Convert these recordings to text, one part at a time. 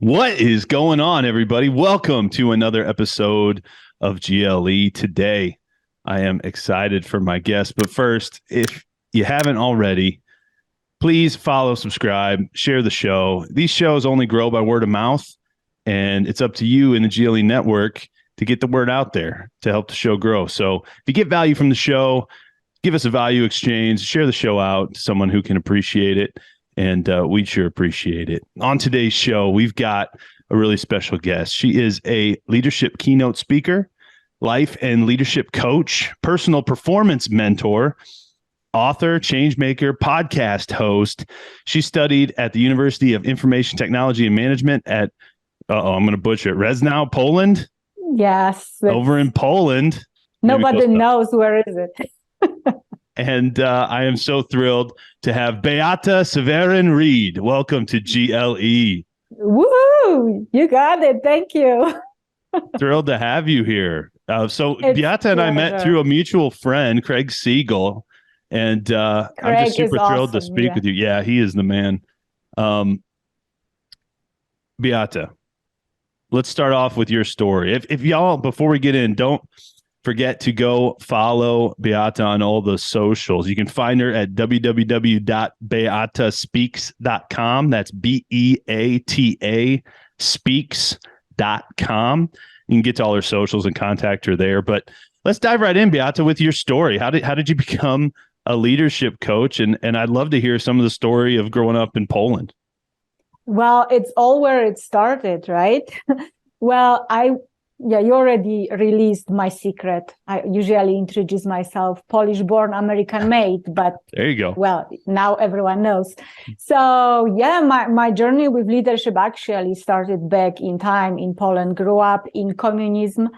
What is going on, everybody? Welcome to another episode of GLE. Today, I am excited for my guest. But first, if you haven't already, please follow, subscribe, share the show. These shows only grow by word of mouth, and it's up to you in the GLE network to get the word out there to help the show grow. So if you get value from the show, give us a value exchange, share the show out to someone who can appreciate it. And we'd sure appreciate it. On today's show, we've got a really special guest. She is a leadership keynote speaker, life and leadership coach, personal performance mentor, author, changemaker, podcast host. She studied at the University of Information Technology and Management at, I'm going to butcher it, Rzeszow, Poland? Yes. Over in Poland. Nobody knows where is it. And I am so thrilled to have Beata Seweryn-Reid. Welcome to GLE. Woo! You got it. Thank you. Thrilled to have you here. Beata and I met through a mutual friend, Craig Siegel, and I'm just super thrilled to speak with you. Yeah, he is the man. Beata, let's start off with your story. If y'all, before we get in, don't forget to go follow Beata on all the socials. You can find her at www.beataspeaks.com. That's Beata speaks.com. You can get to all her socials and contact her there. But let's dive right in, Beata, with your story. How did you become a leadership coach? And I'd love to hear some of the story of growing up in Poland. Well, it's all where it started, right? Well, you already released my secret. I usually introduce myself Polish-born, American-made, but there you go. Well, now everyone knows. So yeah, my journey with leadership actually started back in time in Poland. Grew up in communism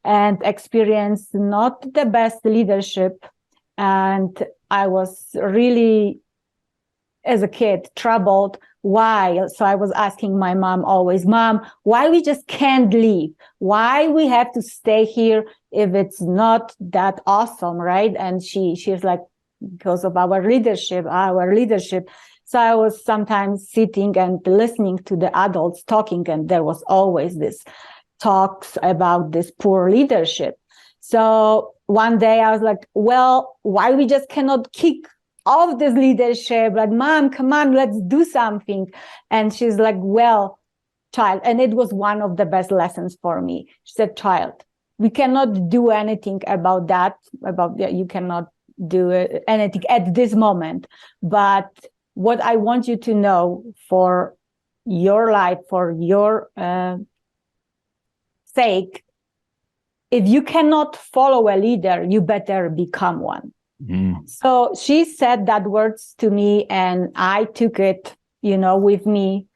and experienced not the best leadership. And I was really, as a kid, troubled. Why? So I was asking my mom always, Mom, why we just can't leave? Why we have to stay here if it's not that awesome, right? And she's like, because of our leadership. So I was sometimes sitting and listening to the adults talking, and there was always this talks about this poor leadership. So one day I was like, well, why we just cannot kick of this leadership, like, Mom, come on, let's do something. And she's like, well, child, and it was one of the best lessons for me. She said, child, we cannot do anything about that, you cannot do anything at this moment. But what I want you to know for your life, for your sake, if you cannot follow a leader, you better become one. So she said that words to me, and I took it, with me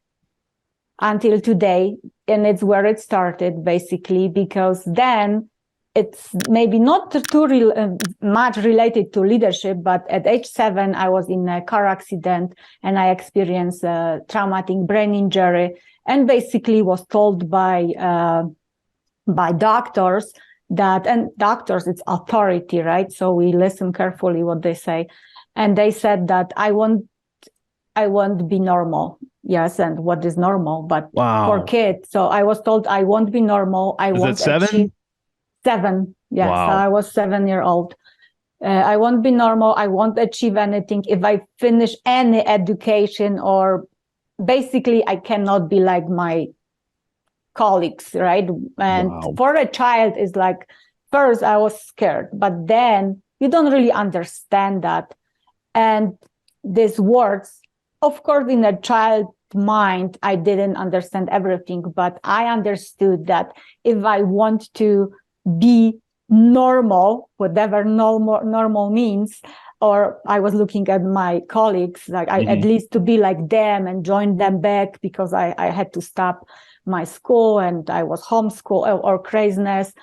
until today. And it's where it started, basically, because then it's maybe not too much related to leadership, but at age 7, I was in a car accident and I experienced a traumatic brain injury, and basically was told by doctors and doctors, it's authority, right? So we listen carefully what they say. And they said that I won't be normal. Yes. And what is normal? But for kids. So I was told I won't be normal. I won't achieve 7. Yes. Wow. So I was 7-year-old. I won't be normal. I won't achieve anything if I finish any education, or basically I cannot be like my colleagues, right? And for a child, it's like, first I was scared, but then you don't really understand that. And these words, of course, in a child mind, I didn't understand everything, but I understood that if I want to be normal, whatever normal means, or I was looking at my colleagues, like at least to be like them and join them back, because I had to stop my school and I was homeschooled or craziness.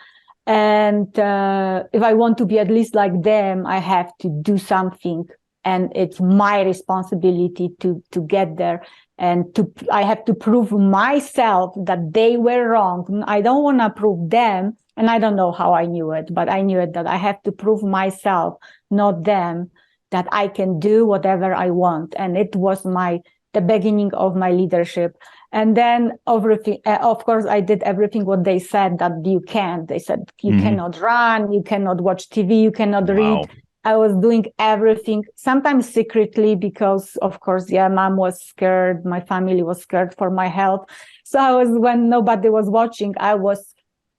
And if I want to be at least like them, I have to do something, and it's my responsibility to get there. And I have to prove myself that they were wrong. I don't want to prove them, and I don't know how I knew it, but I knew it, that I have to prove myself, not them, that I can do whatever I want. And it was the beginning of my leadership. And then everything, of course, I did everything what they said that you can't. They said you cannot run, you cannot watch TV, you cannot read. I was doing everything, sometimes secretly, because of course, mom was scared, my family was scared for my health. So when nobody was watching, I was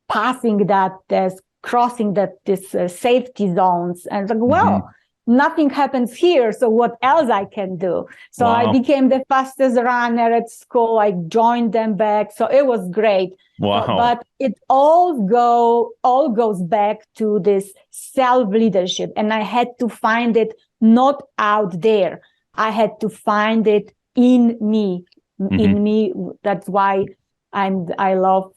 passing crossing this safety zones, and like, well, nothing happens here, so what else I can do? So I became the fastest runner at school. I joined them back, so it was great. But it all goes back to this self-leadership, and I had to find it not out there. I had to find it in me. In me. That's why I love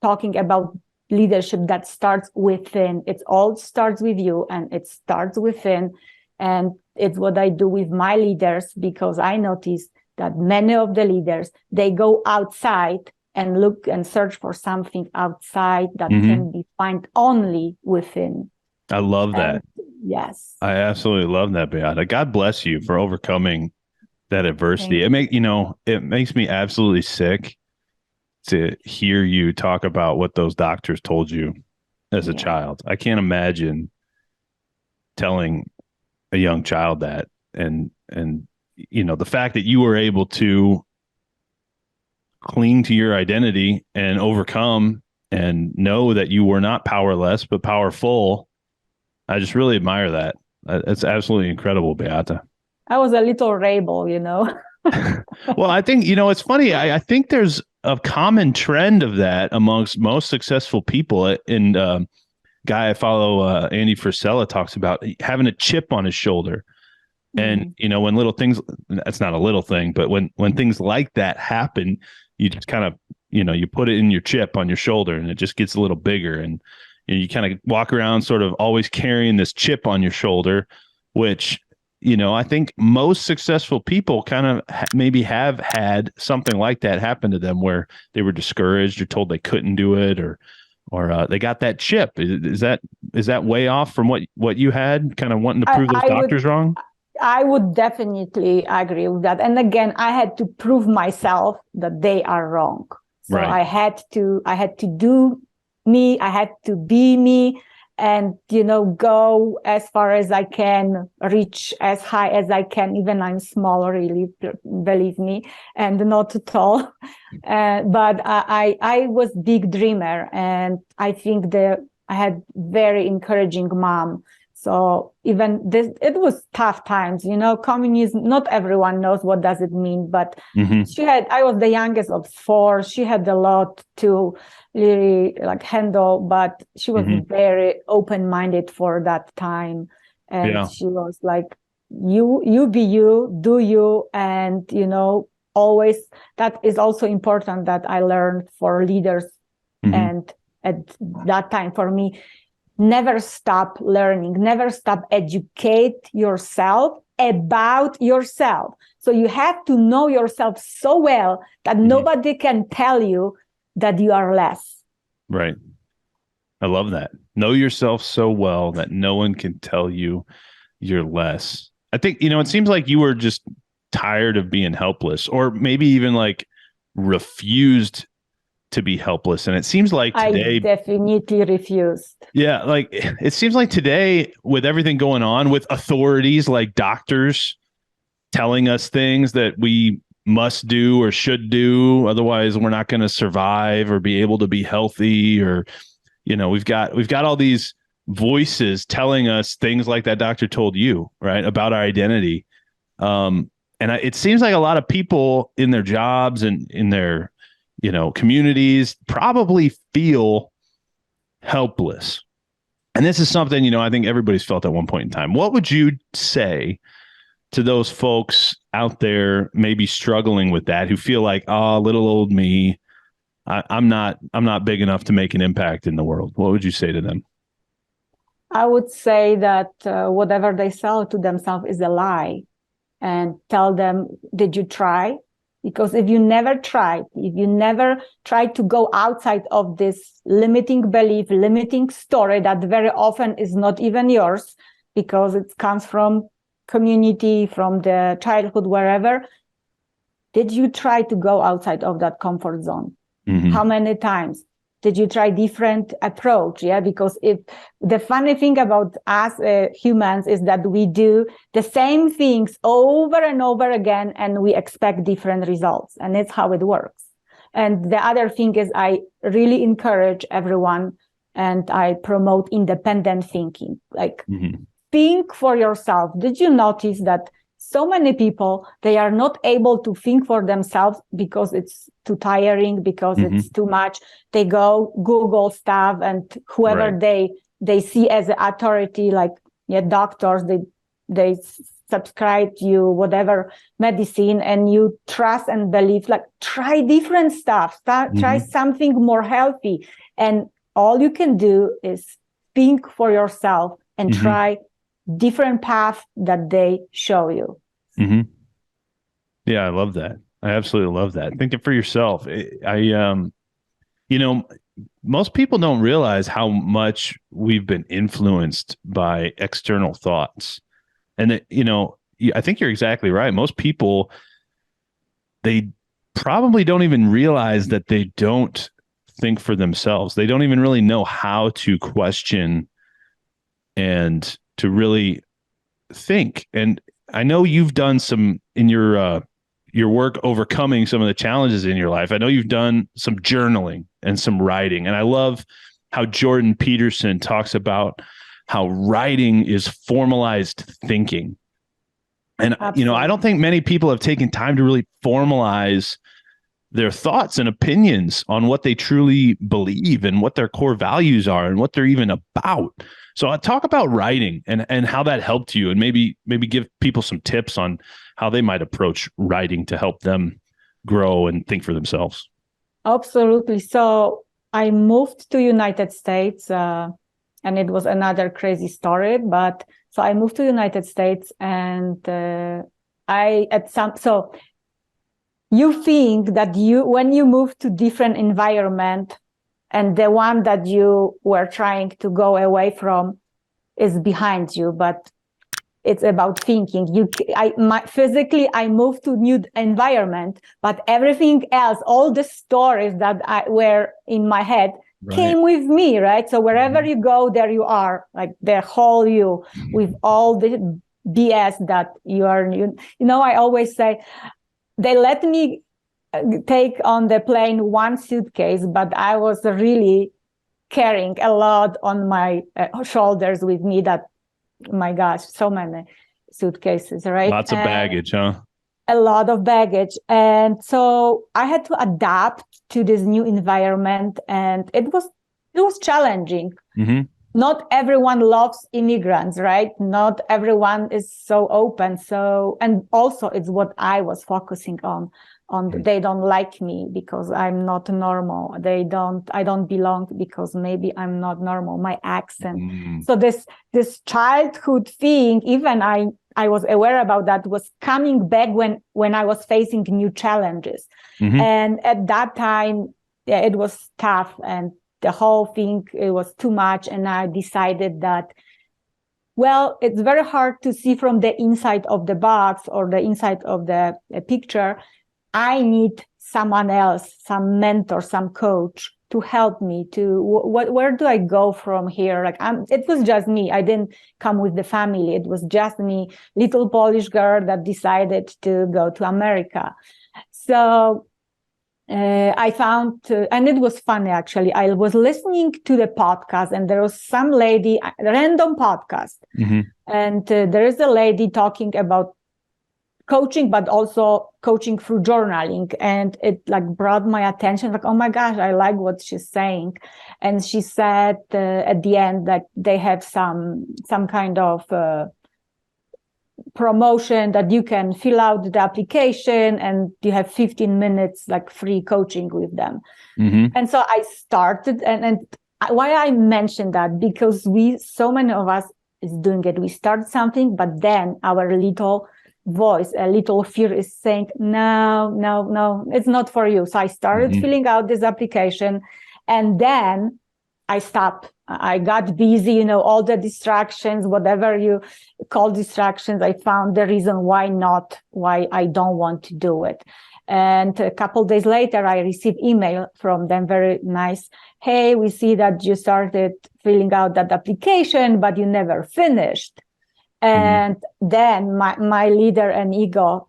talking about leadership that starts within. It all starts with you, and it starts within. And it's what I do with my leaders, because I noticed that many of the leaders, they go outside and look and search for something outside that can be found only within. I love that. Yes. I absolutely love that, Beata. God bless you for overcoming that adversity. It makes me absolutely sick to hear you talk about what those doctors told you as a child. I can't imagine telling a young child that, and the fact that you were able to cling to your identity and overcome and know that you were not powerless but powerful. I just really admire that. It's absolutely incredible, Beata. I was a little rebel, Well, I think, it's funny. I think there's a common trend of that amongst most successful people. And guy I follow, Andy Frisella, talks about having a chip on his shoulder. And, when little things, that's not a little thing, but when things like that happen, you just kind of, you put it in your chip on your shoulder, and it just gets a little bigger. And you kind of walk around sort of always carrying this chip on your shoulder, which, I think most successful people kind of maybe have had something like that happen to them, where they were discouraged or told they couldn't do it, or they got that chip. Is that way off from what you had, kind of wanting to prove those doctors wrong? I would definitely agree with that. And again, I had to prove myself that they are wrong. So I had to do me, I had to be me, and, go as far as I can, reach as high as I can. Even I'm small, really, believe me, and not tall. But I was big dreamer, and I think I had very encouraging mom. So even it was tough times, communism, not everyone knows what does it mean, but I was the youngest of four. She had a lot to really handle, but she was very open-minded for that time. And she was like, you be you, do you. And, always, that is also important that I learned for leaders. And at that time for me, never stop learning, never stop educate yourself about yourself. So you have to know yourself so well that nobody can tell you that you are less. Right. I love that. Know yourself so well that no one can tell you you're less. I think, it seems like you were just tired of being helpless, or maybe even refused to be helpless. And it seems like today, I definitely refused. Yeah. It seems like today, with everything going on with authorities like doctors telling us things that we must do or should do, otherwise we're not going to survive or be able to be healthy, or, we've got all these voices telling us things like that doctor told you, right, about our identity. It seems like a lot of people in their jobs and in their communities probably feel helpless. And this is something, I think everybody's felt at one point in time. What would you say to those folks out there maybe struggling with that, who feel like, oh, little old me, I'm not big enough to make an impact in the world? What would you say to them? I would say that whatever they sell to themselves is a lie, and tell them, did you try? Because if you never tried, if you never tried to go outside of this limiting belief, limiting story that very often is not even yours, because it comes from community, from the childhood, wherever, Did you try to go outside of that comfort zone? Mhm. How many times? Did you try different approach? Yeah, because if the funny thing about us humans is that we do the same things over and over again, and we expect different results, and it's how it works. And the other thing is, I really encourage everyone, and I promote independent thinking. Like, think for yourself. Did you notice that so many people, they are not able to think for themselves because it's too tiring, because it's too much. They go Google stuff, and whoever they see as an authority, like doctors, they subscribe to you, whatever medicine, and you trust and believe, like, try different stuff, try something more healthy. And all you can do is think for yourself and try different path that they show you. Yeah, I love that. I absolutely love that. Think it for yourself. Most people don't realize how much we've been influenced by external thoughts. And that, I think you're exactly right. Most people, they probably don't even realize that they don't think for themselves. They don't even really know how to question and to really think. And I know you've done some in your work overcoming some of the challenges in your life. I know you've done some journaling and some writing. And I love how Jordan Peterson talks about how writing is formalized thinking. And, I don't think many people have taken time to really formalize their thoughts and opinions on what they truly believe and what their core values are and what they're even about. So I talk about writing and how that helped you, and maybe give people some tips on how they might approach writing to help them grow and think for themselves. Absolutely. So I moved to United States, and it was another crazy story. But so I moved to United States, and so you think that when you move to different environment, and the one that you were trying to go away from is behind you, but it's about thinking. Physically, I moved to new environment, but everything else, all the stories that were in my head came with me, right? So wherever you go, there you are, like the whole you, with all the BS that you are. I always say, they let me take on the plane one suitcase, but I was really carrying a lot on my shoulders with me. That, my gosh, so many suitcases, right? Lots of baggage, huh? A lot of baggage. And so I had to adapt to this new environment, and it was challenging. Not everyone loves immigrants, right? Not everyone is so open. And also it's what I was focusing on. They don't like me because I'm not normal. I don't belong because maybe I'm not normal, my accent. So this childhood thing, even I was aware about that, was coming back when I was facing new challenges. And at that time, it was tough, and the whole thing, it was too much. And I decided that, well, it's very hard to see from the inside of the box or the inside of the picture. I need someone else, some mentor, some coach to help me to where do I go from here? Like, it was just me. I didn't come with the family. It was just me, little Polish girl that decided to go to America. So I found, and it was funny actually. I was listening to the podcast, and there was some lady, random podcast, and there is a lady talking about coaching, but also coaching through journaling. And it like brought my attention, like, oh my gosh, I like what she's saying. And she said at the end that they have some kind of promotion that you can fill out the application and you have 15 minutes like free coaching with them. And so I started, and why I mentioned that, because so many of us is doing it. We start something, but then our little voice, a little fear is saying, no, it's not for you. So I started filling out this application, and then I stopped. I got busy, all the distractions, whatever you call distractions. I found the reason why I don't want to do it. And a couple of days later, I received email from them, very nice. Hey, we see that you started filling out that application, but you never finished. And then my leader and ego,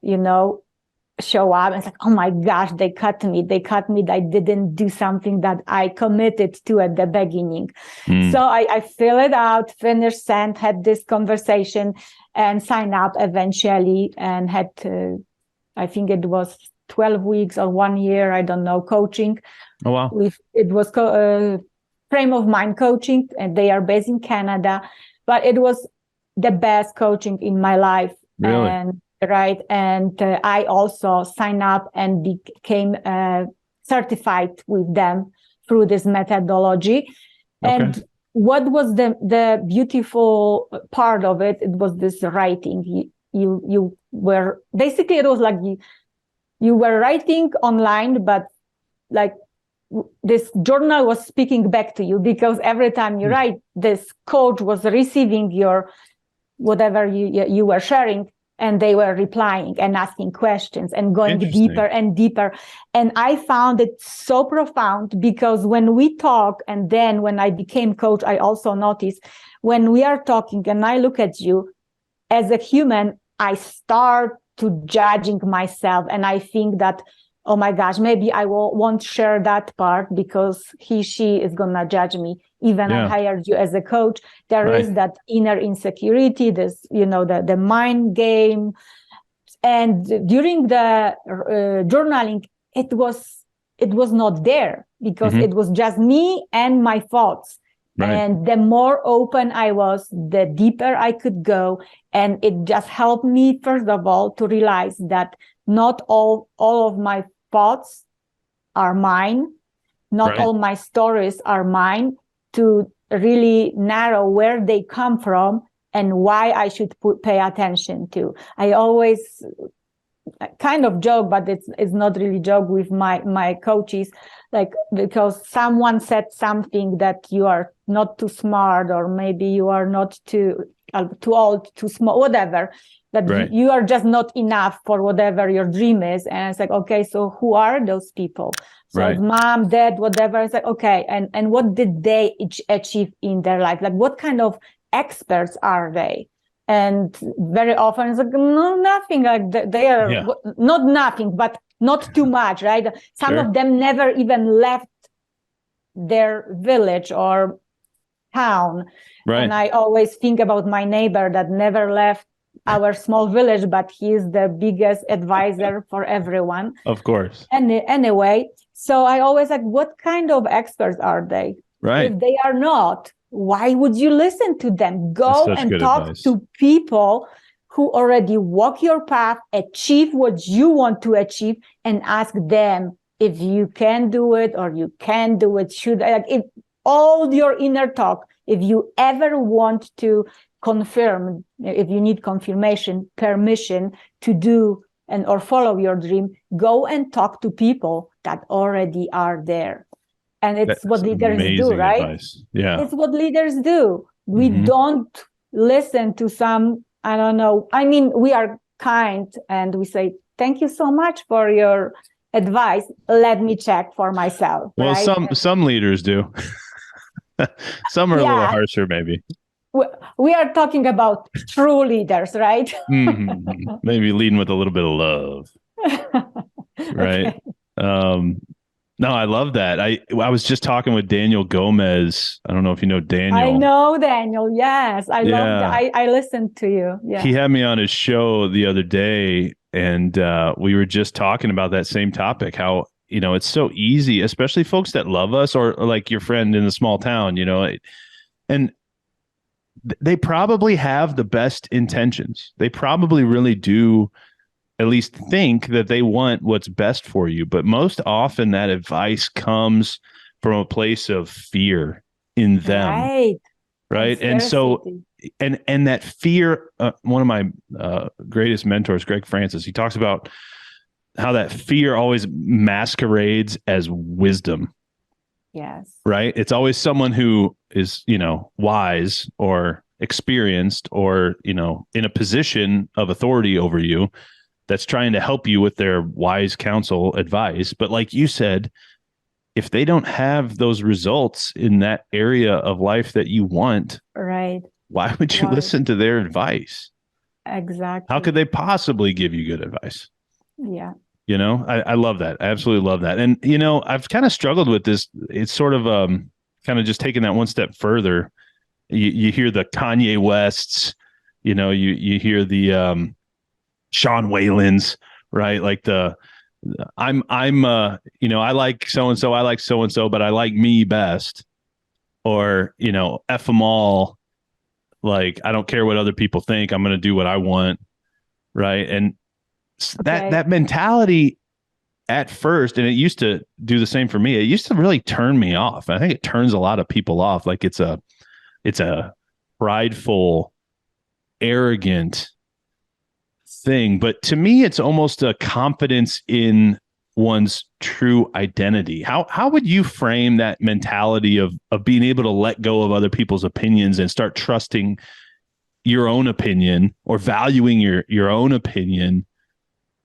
show up and it's like, oh my gosh, they cut me. I didn't do something that I committed to at the beginning. So I fill it out, finished, sent, had this conversation and signed up eventually and had, I think it was 12 weeks or 1 year, I don't know, coaching. Oh, wow. It was frame of mind coaching, and they are based in Canada, but it was the best coaching in my life. Really? And I also signed up and became certified with them through this methodology. Okay. And what was the beautiful part of it? It was this writing. You were basically, it was like you were writing online, but like this journal was speaking back to you, because every time you write, this coach was receiving your whatever you were sharing, and they were replying and asking questions and going deeper and deeper. And I found it so profound, because when we talk, and then when I became coach, I also noticed when we are talking and I look at you as a human, I start to judging myself. And I think that, oh my gosh, maybe I won't share that part because she is going to judge me. Even I hired you as a coach. There is that inner insecurity, this, the mind game. And during the journaling, it was not there, because it was just me and my thoughts. Right. And the more open I was, the deeper I could go. And it just helped me, first of all, to realize that not all of my thoughts are mine. Not all my stories are mine, to really narrow where they come from and why I should pay attention to. I always kind of joke, but it's not really joke with my coaches, like, because someone said something that you are not too smart, or maybe you are not too old, too small, whatever, that you are just not enough for whatever your dream is. And it's like, okay, so who are those people? So mom, dad, whatever. It's like, okay, and what did they achieve in their life? Like, what kind of experts are they? And very often it's like, no, nothing. Like they are not nothing, but not too much, right? Some of them never even left their village or town. Right. And I always think about my neighbor that never left our small village, but he is the biggest advisor for everyone. Of course. And anyway, so I always like, what kind of experts are they? Right. If they are not, why would you listen to them? Go and talk to people who already walk your path, achieve what you want to achieve, and ask them if you can do it or you can do it. Should I, like, if all your inner talk, if you ever want to confirm, if you need confirmation, permission to do or follow your dream, go and talk to people that already are there. And it's what leaders do, right? Advice. Yeah. It's what leaders do. We don't listen to some, I don't know. I mean, we are kind and we say, thank you so much for your advice. Let me check for myself. Well, right? some leaders do. Some are a little harsher, maybe. We are talking about true leaders, right? Maybe leading with a little bit of love. Right. Okay. No, I love that. I was just talking with Daniel Gomez. I don't know if you know Daniel. I know Daniel. Yes. I love that. I listened to you. Yeah. He had me on his show the other day, and we were just talking about that same topic, how, it's so easy, especially folks that love us, or like your friend in the small town, and they probably have the best intentions. They probably really do at least think that they want what's best for you. But most often that advice comes from a place of fear in them. Right. And so, and that fear, one of my greatest mentors, Greg Francis, he talks about how that fear always masquerades as wisdom. Yes. Right. It's always someone who is, wise or experienced or, in a position of authority over you. that's trying to help you with their wise counsel advice. But like you said, if they don't have those results in that area of life that you want, Right. why would you listen to their advice? Exactly. How could they possibly give you good advice? Yeah. You know, I love that. I absolutely love that. And, you know, I've kind of struggled with this. It's sort of kind of just taking that one step further. You hear the Kanye Wests, you know, you hear the Sean Whalens, right? Like I'm you know, I like so and so, I like so and so, but I like me best. Or, you know, F them all. Like, I don't care what other people think. I'm going to do what I want. Right. And that mentality at first, and it used to do the same for me. It used to really turn me off. I think it turns a lot of people off. Like it's a prideful, arrogant thing. But to me, it's almost a confidence in one's true identity. How would you frame that mentality of being able to let go of other people's opinions and start trusting your own opinion, or valuing your own opinion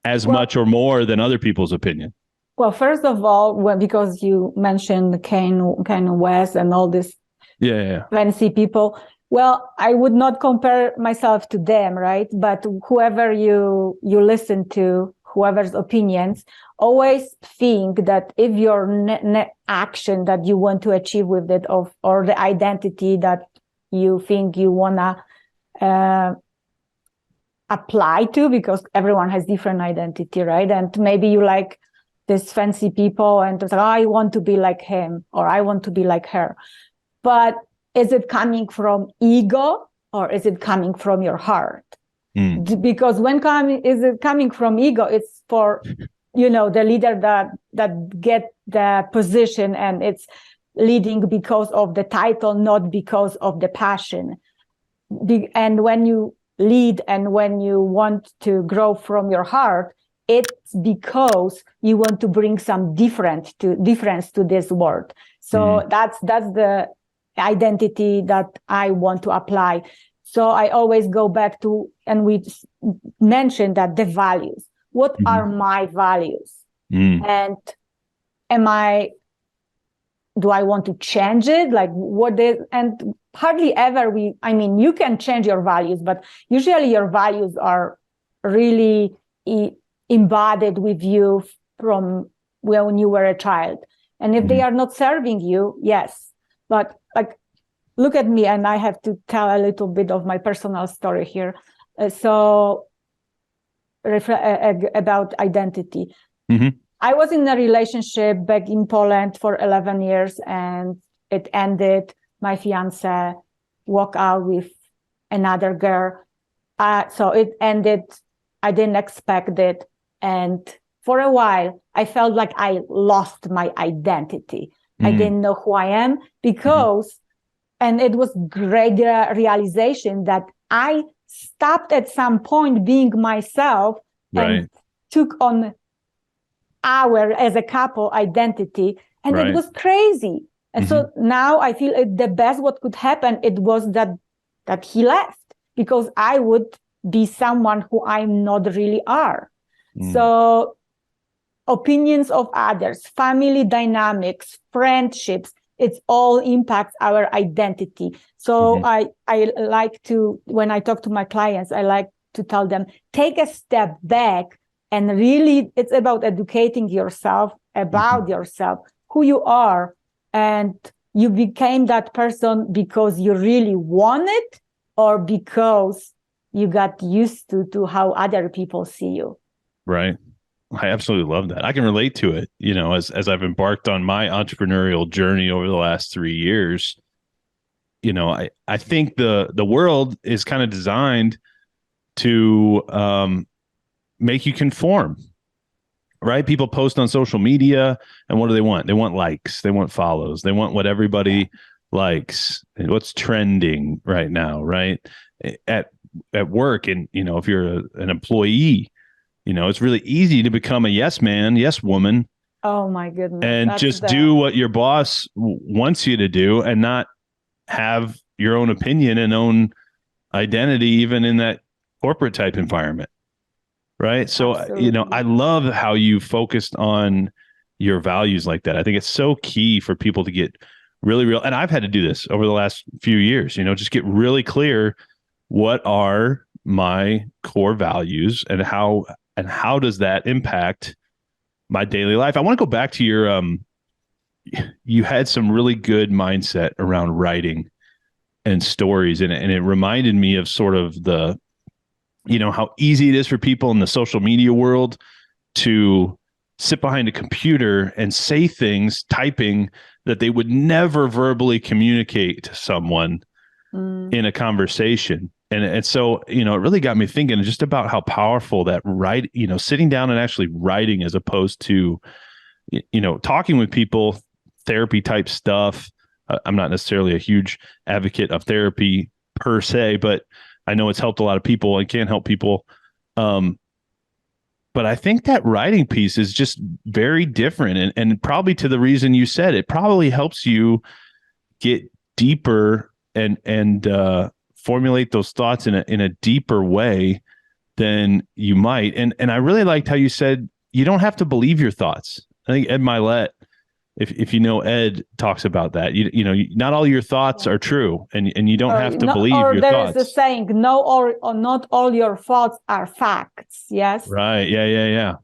as much or more than other people's opinion? Well, first of all, because you mentioned Kanye West and all this fancy people, well, I would not compare myself to them, right? But whoever you listen to, whoever's opinions, always think that if your action that you want to achieve with it, or the identity that you think you wanna apply to, because everyone has different identity, right? And maybe you like this fancy people and it's like, oh, I want to be like him, or I want to be like her. But is it coming from ego, or is it coming from your heart? Because is it coming from ego, it's for, you know, the leader that get the position, and it's leading because of the title, not because of the passion. And when you lead and when you want to grow from your heart, it's because you want to bring some difference to this world. So that's the identity that I want to apply. So I always go back to, and we mentioned that the values. What are my values? And do I want to change it? Like and hardly ever you can change your values, but usually your values are really embodied with you from when you were a child. And if they are not serving you, yes. But like, look at me, and I have to tell a little bit of my personal story here. About identity. I was in a relationship back in Poland for 11 years, and it ended. My fiance walked out with another girl. So it ended. I didn't expect it. And for a while, I felt like I lost my identity. I didn't know who I am, because, and it was great realization that I stopped at some point being myself and took on our, as a couple, identity. And it was crazy. And so now I feel the best what could happen, it was that he left, because I would be someone who I'm not really are. So opinions of others, family dynamics, friendships, it all impacts our identity. So I like to, when I talk to my clients, I like to tell them, take a step back, and really it's about educating yourself about yourself, who you are. And you became that person because you really want it, or because you got used to how other people see you. Right. I absolutely love that. I can relate to it, you know, as I've embarked on my entrepreneurial journey over the last 3 years. You know, I think the world is kind of designed to make you conform, right? People post on social media, and what do they want? They want likes, they want follows, they want what everybody likes, and what's trending right now, right? At work, and, you know, if you're an employee, you know, it's really easy to become a yes man, yes woman. Oh my goodness. And just do what your boss wants you to do, and not have your own opinion and own identity, even in that corporate type environment. right? So, Absolutely. I love how you focused on your values like that. I think it's so key for people to get really real. And I've had to do this over the last few years, just get really clear. What are my core values, and how does that impact my daily life? I want to go back to you had some really good mindset around writing and stories, and it reminded me of sort of the, how easy it is for people in the social media world to sit behind a computer and say things typing that they would never verbally communicate to someone in a conversation. And so, it really got me thinking just about how powerful that sitting down and actually writing, as opposed to, talking with people, therapy type stuff. I'm not necessarily a huge advocate of therapy per se, but I know it's helped a lot of people and can help people. But I think that writing piece is just very different, and probably to the reason you said, it probably helps you get deeper and formulate those thoughts in a deeper way than you might. And I really liked how you said you don't have to believe your thoughts. I think Ed Milet, if you know Ed, talks about that. Not all your thoughts are true, and you don't have to believe your there thoughts. Is a saying, no, or not all your thoughts are facts. Yes. Right. Yeah.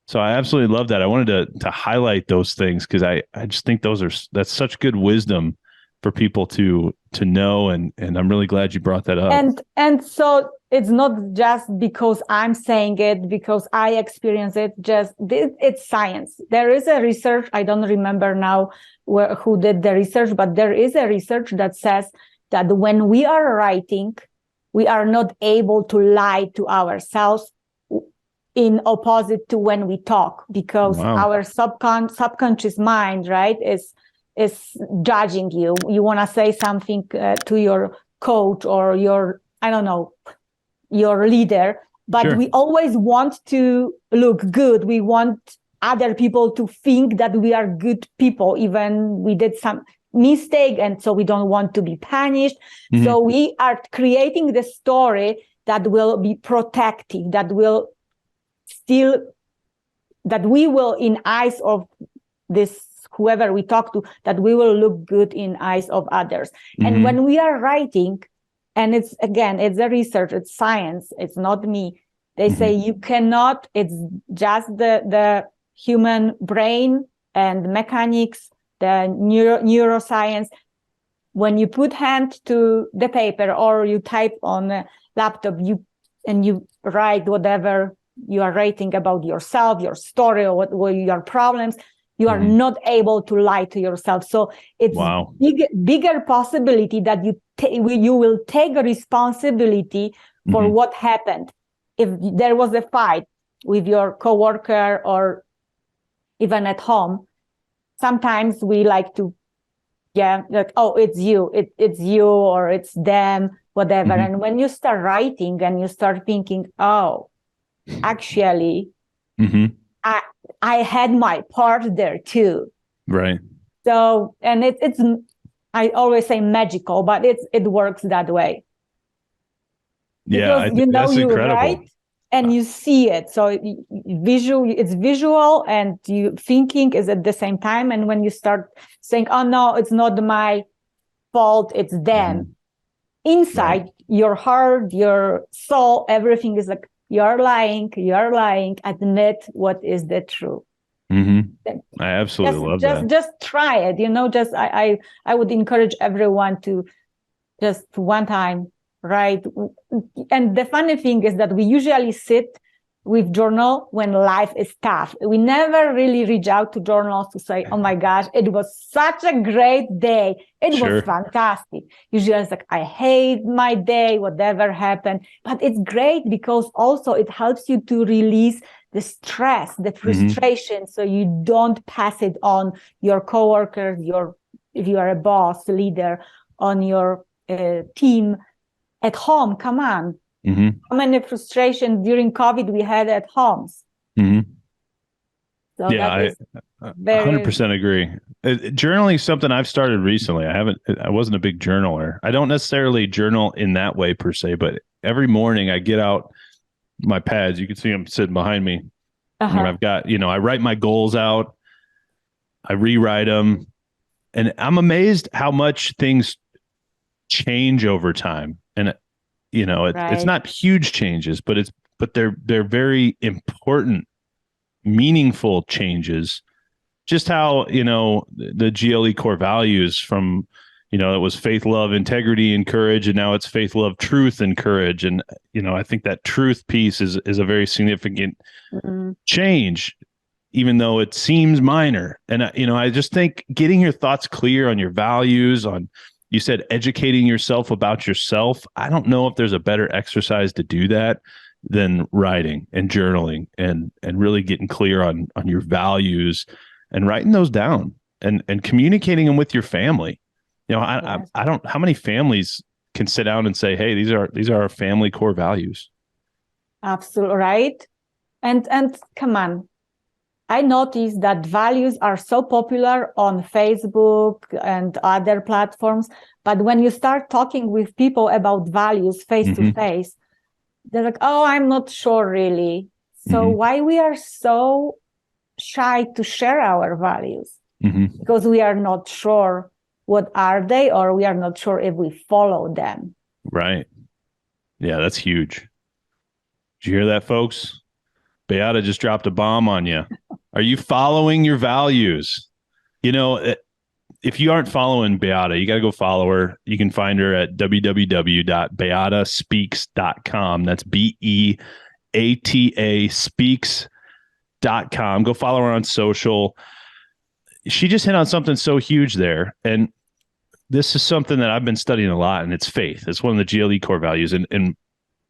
So I absolutely love that. I wanted to highlight those things because I just think that's such good wisdom for people to know, and I'm really glad you brought that up. And so it's not just because I'm saying it, because I experience it. It's science. There is a research. I don't remember now who did the research, but there is a research that says that when we are writing, we are not able to lie to ourselves in opposite to when we talk, because our subconscious mind, right, is judging you. You want to say something to your coach or your leader, but we always want to look good. We want other people to think that we are good people, even we did some mistake, and so we don't want to be punished. Mm-hmm. So we are creating the story that will be protective, that will that we will, in eyes of this whoever we talk to, that we will look good in eyes of others. Mm-hmm. And when we are writing, and it's a research, it's science, it's not me. They mm-hmm. say you cannot, it's just the human brain and mechanics, the neuroscience. When you put hand to the paper or you type on a laptop, you write whatever you are writing about yourself, your story, or what your problems, you are mm-hmm. not able to lie to yourself. So it's bigger possibility that you will take responsibility for mm-hmm. what happened. If there was a fight with your coworker or even at home, sometimes we like to, it's you, it's you, or it's them, whatever. Mm-hmm. And when you start writing and you start thinking, actually, mm-hmm. I had my part there too. Right. So, and it's I always say magical, but it works that way. Because, that's you incredible. Write and you see it. So it's visual and you thinking is at the same time. And when you start saying, oh no, it's not my fault, it's them. Mm-hmm. Inside your heart, your soul, everything is like, you're lying, admit what is the truth. Mm-hmm. I absolutely love that. Just try it, I would encourage everyone to just one time write. And the funny thing is that we usually sit with journal when life is tough. We never really reach out to journals to say, oh my gosh, it was such a great day. It was fantastic. Usually it's like, I hate my day, whatever happened. But it's great because also it helps you to release the stress, the frustration, mm-hmm. so you don't pass it on your coworkers, if you are a boss, leader, on your team at home. Come on. Mm-hmm. How many frustrations during COVID we had at homes? Mm-hmm. So I 100% agree. Journaling is something I've started recently. I wasn't a big journaler. I don't necessarily journal in that way per se, but every morning I get out my pads. You can see them sitting behind me. Uh-huh. And I've got, I write my goals out. I rewrite them. And I'm amazed how much things change over time. And, it's not huge changes, but they're very important, meaningful changes. Just how, the GLE core values from, it was faith, love, integrity, and courage. And now it's faith, love, truth, and courage. And, I think that truth piece is a very significant change, even though it seems minor. And, I just think getting your thoughts clear on your values, you said educating yourself about yourself. I don't know if there's a better exercise to do that than writing and journaling and really getting clear on your values and writing those down and communicating them with your family. I don't, how many families can sit down and say, hey, these are our family core values. Absolutely right. And come on. I noticed that values are so popular on Facebook and other platforms, but when you start talking with people about values face to face, they're like, oh, I'm not sure really. So why we are so shy to share our values? Because we are not sure what are they, or we are not sure if we follow them. Right. Yeah, that's huge. Did you hear that, folks? Beata just dropped a bomb on you. Are you following your values? If you aren't following Beata, you got to go follow her. You can find her at www.beataspeaks.com. That's BEATA speaks.com. Go follow her on social. She just hit on something so huge there. And this is something that I've been studying a lot, and it's faith. It's one of the GLE core values. And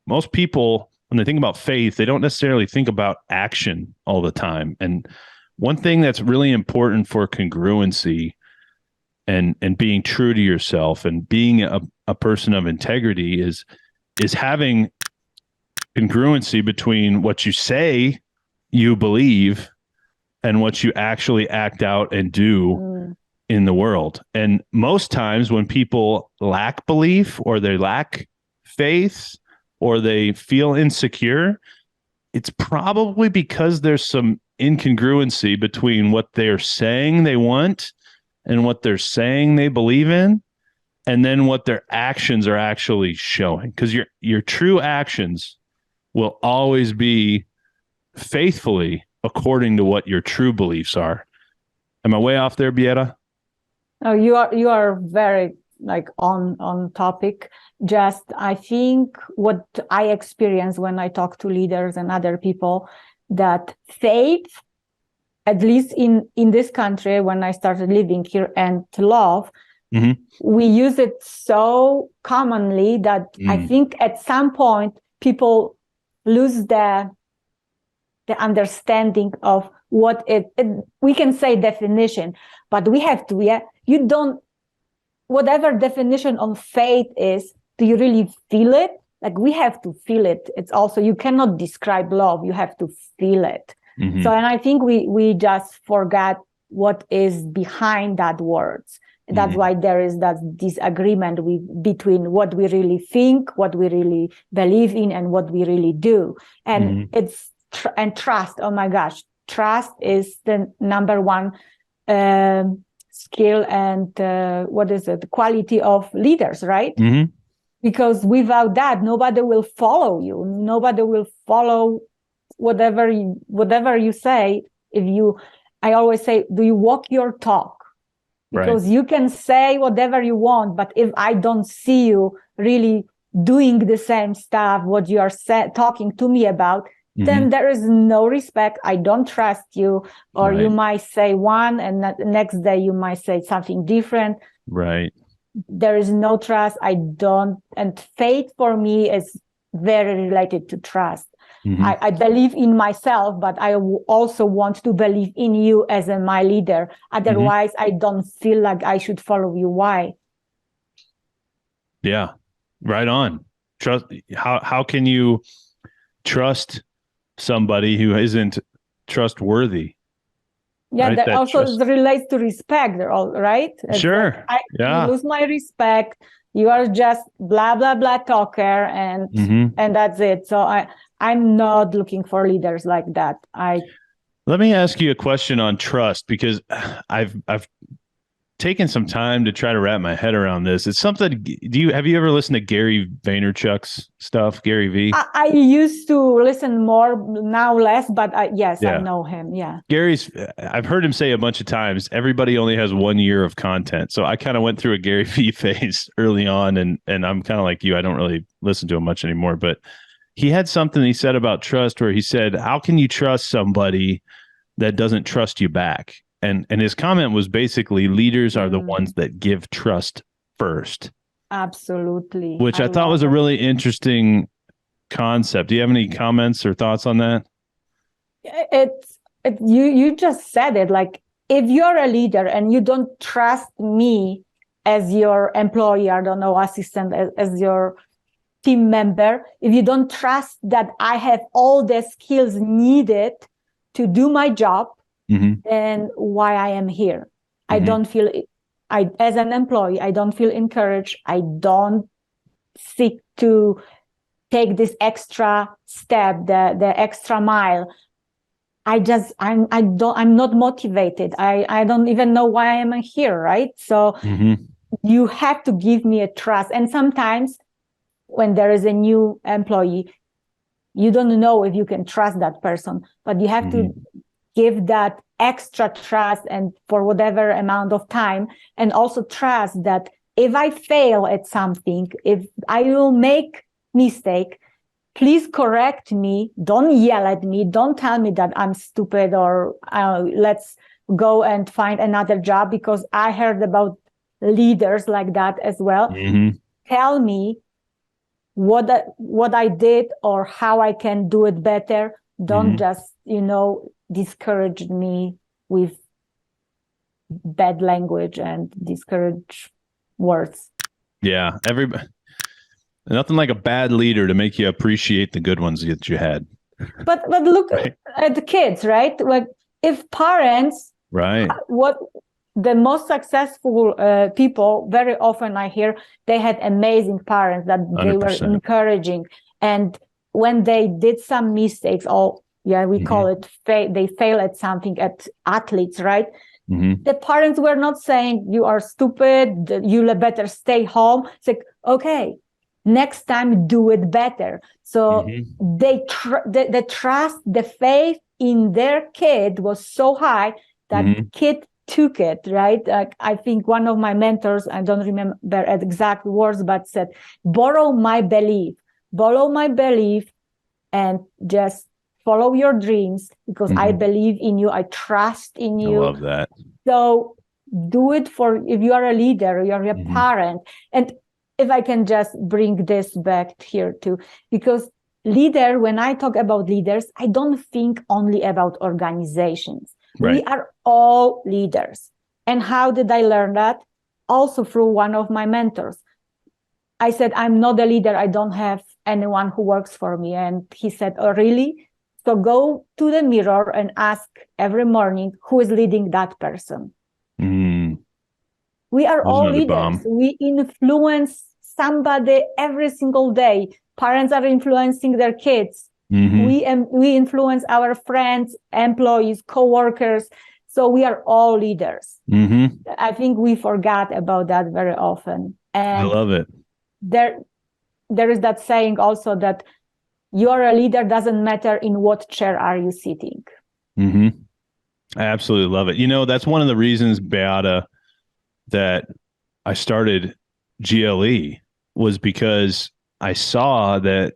most people, when they think about faith, they don't necessarily think about action all the time. And one thing that's really important for congruency and being true to yourself and being a person of integrity is having congruency between what you say you believe and what you actually act out and do in the world. And most times when people lack belief or they lack faith or they feel insecure, it's probably because there's some incongruency between what they're saying they want and what they're saying they believe in, and then what their actions are actually showing. Because your true actions will always be faithfully according to what your true beliefs are. Am I way off there, Beata? No, you are very on topic. Just I think what I experience when I talk to leaders and other people, that faith, at least in this country, when I started living here, and love, we use it so commonly that I think at some point people lose the understanding of what we can say definition, but we have to, you don't, whatever definition on faith is, do you really feel it? Like, we have to feel it. It's also, you cannot describe love, you have to feel it. So, and I think we just forgot what is behind that words. That's why there is that disagreement between what we really think, what we really believe in, and what we really do. And it's and trust. Oh my gosh, trust is the number one skill and the quality of leaders, right? Because without that, nobody will follow you. Nobody will follow whatever you say. I always say, do you walk your talk? Because you can say whatever you want, but if I don't see you really doing the same stuff, what you are talking to me about, then there is no respect. I don't trust you. Or you might say one and the next day you might say something different. Right. There is no trust. And faith for me is very related to trust. I believe in myself, but I also want to believe in you as my leader. Otherwise, I don't feel like I should follow you. Why? Yeah, right on. Trust. How can you trust somebody who isn't trustworthy? Yeah, right? that also relates to respect. They're all right. Sure. Like, I lose my respect. You are just blah blah blah talker, and that's it. So I'm not looking for leaders like that. Let me ask you a question on trust, because I've taken some time to try to wrap my head around this. It's something. Have you ever listened to Gary Vaynerchuk's stuff? Gary V. I used to listen more, now less, but yes, Yeah. I know him. Yeah. I've heard him say a bunch of times, everybody only has 1 year of content. So I kind of went through a Gary V phase early on, and I'm kind of like you. I don't really listen to him much anymore, but he had something he said about trust where he said, how can you trust somebody that doesn't trust you back? And his comment was basically, leaders are the ones that give trust first. Absolutely. Which I thought was a really interesting concept. Do you have any comments or thoughts on that? You just said it. Like, if you're a leader and you don't trust me as your employee, I don't know, assistant, as your team member, if you don't trust that I have all the skills needed to do my job, then why I am here? I don't feel, as an employee, I don't feel encouraged. I don't seek to take this extra step, the extra mile. I'm not motivated. I don't even know why I am here, right? So you have to give me a trust. And sometimes when there is a new employee, you don't know if you can trust that person, but you have to give that extra trust, and for whatever amount of time, and also trust that if I fail at something, if I will make mistake, please correct me. Don't yell at me. Don't tell me that I'm stupid, or let's go and find another job, because I heard about leaders like that as well. Tell me what I did or how I can do it better. Don't just, discourage me with bad language and discourage words. Yeah. Nothing like a bad leader to make you appreciate the good ones that you had. But look at the kids, right? Like, if parents, what the most successful people, very often I hear they had amazing parents that 100%. They were encouraging, and when they did some mistakes, we call it they fail at something, at athletes, right? The parents were not saying you are stupid, you better stay home. It's like, okay, next time do it better. So the trust, the faith in their kid was so high that kid took it, right? I think one of my mentors, I don't remember exact words, but said, borrow my belief, and just follow your dreams, because I believe in you. I trust in you. I love that. So do it if you are a leader, you're a parent. And if I can just bring this back here too, because when I talk about leaders, I don't think only about organizations. Right. We are all leaders. And how did I learn that? Also through one of my mentors. I said, I'm not a leader. I don't have anyone who works for me. And he said, oh, really? So go to the mirror and ask every morning, who is leading that person? We are all leaders. We influence somebody every single day. Parents are influencing their kids. We influence our friends, employees, co-workers. So we are all leaders. I think we forgot about that very often. And I love it. There is that saying also that you're a leader, doesn't matter in what chair are you sitting. I absolutely love it. That's one of the reasons, Beata, that I started GLE, was because I saw that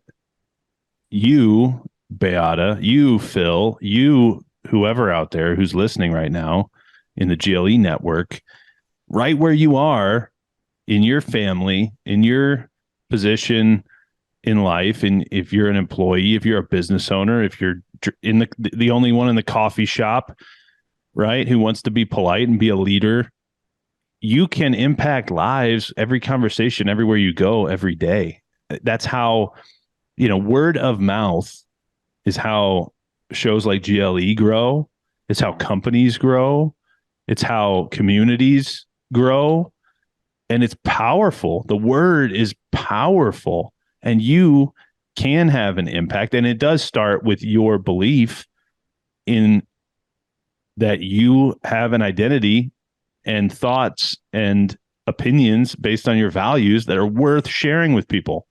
you, Beata, you, Phil, you, whoever out there who's listening right now in the GLE network, right where you are in your family, in your position in life, and if you're an employee, if you're a business owner, if you're in the only one in the coffee shop, right, who wants to be polite and be a leader, you can impact lives, every conversation, everywhere you go, every day. That's how, word of mouth is how shows like GLE grow. It's how companies grow. It's how communities grow. And it's powerful. The word is powerful. And you can have an impact. And it does start with your belief in that you have an identity and thoughts and opinions based on your values that are worth sharing with people,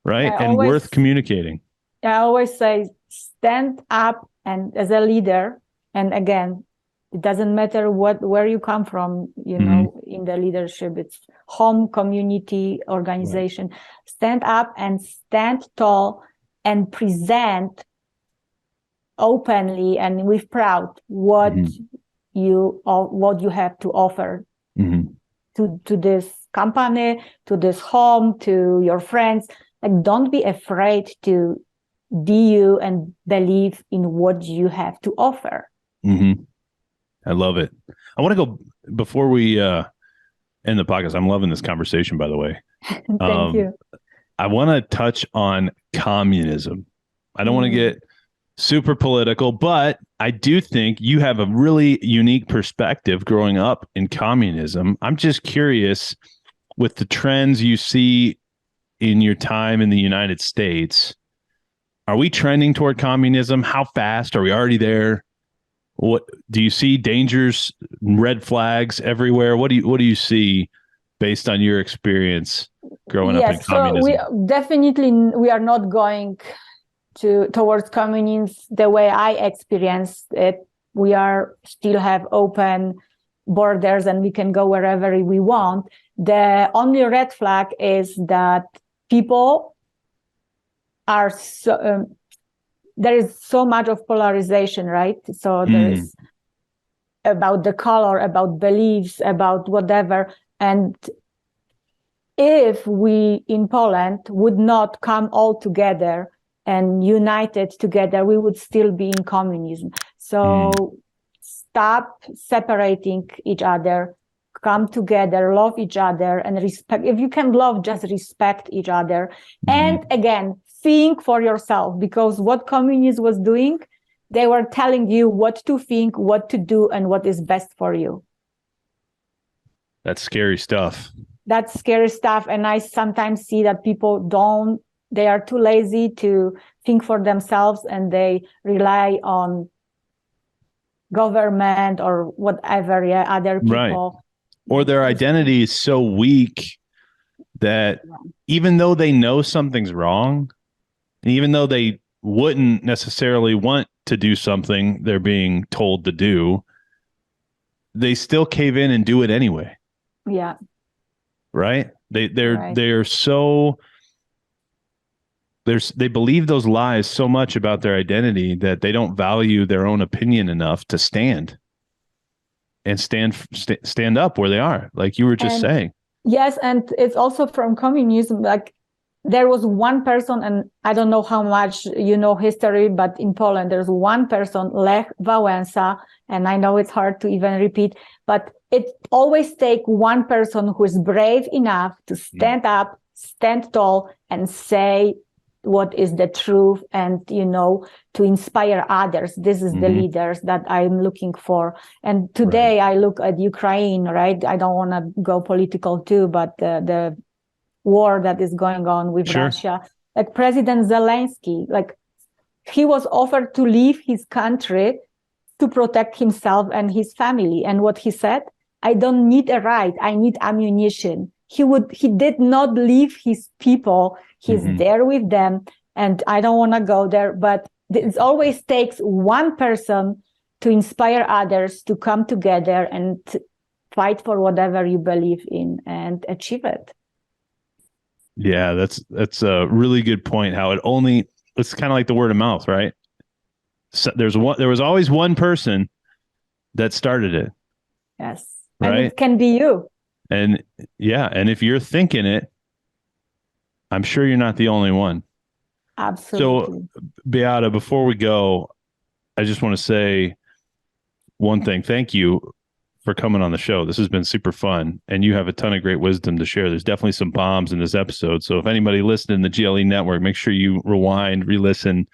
right? And worth communicating. I always say, stand up and as a leader, and again, it doesn't matter where you come from, you know, in the leadership, it's home, community, organization. Right. Stand up and stand tall and present openly and with proud what you have to offer to this company, to this home, to your friends. Like, don't be afraid to be you and believe in what you have to offer. I love it. I want to go before we end the podcast. I'm loving this conversation, by the way. Thank you. I want to touch on communism. I don't want to get super political, but I do think you have a really unique perspective growing up in communism. I'm just curious, with the trends you see in your time in the United States, are we trending toward communism? How fast? Are we already there? What do you see? Dangers, red flags everywhere? What do you see based on your experience growing up in communism? So we are not going towards communism the way I experienced it. We still have open borders and we can go wherever we want. The only red flag is that people are there is so much of polarization, right? So there is about the color, about beliefs, about whatever. And if we in Poland would not come all together and united together, we would still be in communism. So stop separating each other, come together, love each other, and respect. If you can love, just respect each other. And again, think for yourself, because what communism was doing, they were telling you what to think, what to do, and what is best for you. That's scary stuff. That's scary stuff. And I sometimes see that people they are too lazy to think for themselves and they rely on government or whatever, other people. Right. Or their identity is so weak that even though they know something's wrong, and even though they wouldn't necessarily want to do something they're being told to do, they still cave in and do it anyway. Yeah. Right? They're so they believe those lies so much about their identity that they don't value their own opinion enough to stand up where they are, like you were just saying. Yes, and it's also from communism. Like, there was one person, and I don't know how much you know history, but in Poland, there's one person, Lech Wałęsa, and I know it's hard to even repeat, but it always takes one person who is brave enough to stand up, stand tall, and say what is the truth, and, to inspire others. This is the leaders that I'm looking for. And today I look at Ukraine, right? I don't want to go political too, but the war that is going on with Russia, like President Zelensky, like, he was offered to leave his country to protect himself and his family. And what he said, I don't need a right, I need ammunition. He did not leave his people. He's there with them, and I don't want to go there. But it always takes one person to inspire others to come together and fight for whatever you believe in and achieve it. Yeah, that's a really good point. How it's kind of like the word of mouth, right? So there was always one person that started it. Yes. Right? And it can be you. And if you're thinking it, I'm sure you're not the only one. Absolutely. So, Beata, before we go, I just want to say one thing. Thank you for coming on the show. This has been super fun, and you have a ton of great wisdom to share. There's definitely some bombs in this episode. So if anybody listening in the GLE network, make sure you rewind, re-listen,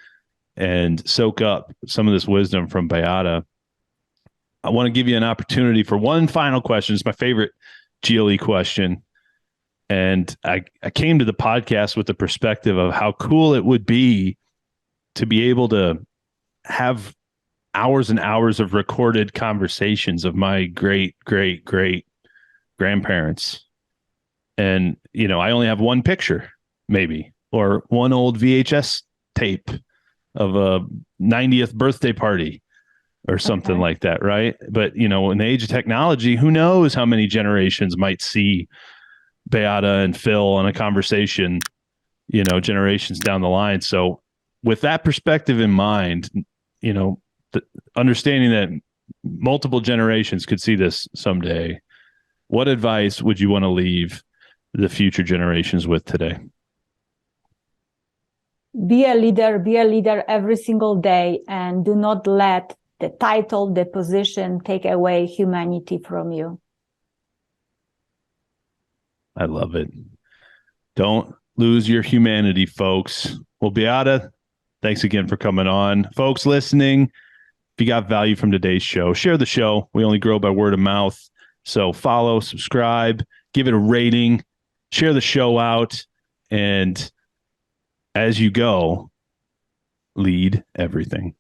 and soak up some of this wisdom from Beata. I want to give you an opportunity for one final question. It's my favorite GLE question. And I came to the podcast with the perspective of how cool it would be to be able to have hours and hours of recorded conversations of my great grandparents. And, I only have one picture, maybe, or one old VHS tape of a 90th birthday party or something like that, right? But, in the age of technology, who knows how many generations might see Beata and Phil in a conversation, generations down the line. So with that perspective in mind, understanding that multiple generations could see this someday, what advice would you want to leave the future generations with today? Be a leader every single day, and do not let the title, the position take away humanity from you. I love it. Don't lose your humanity, folks. Well, Beata, thanks again for coming on. Folks listening, if you got value from today's show, share the show. We only grow by word of mouth. So follow, subscribe, give it a rating, share the show out, and as you go, lead everything.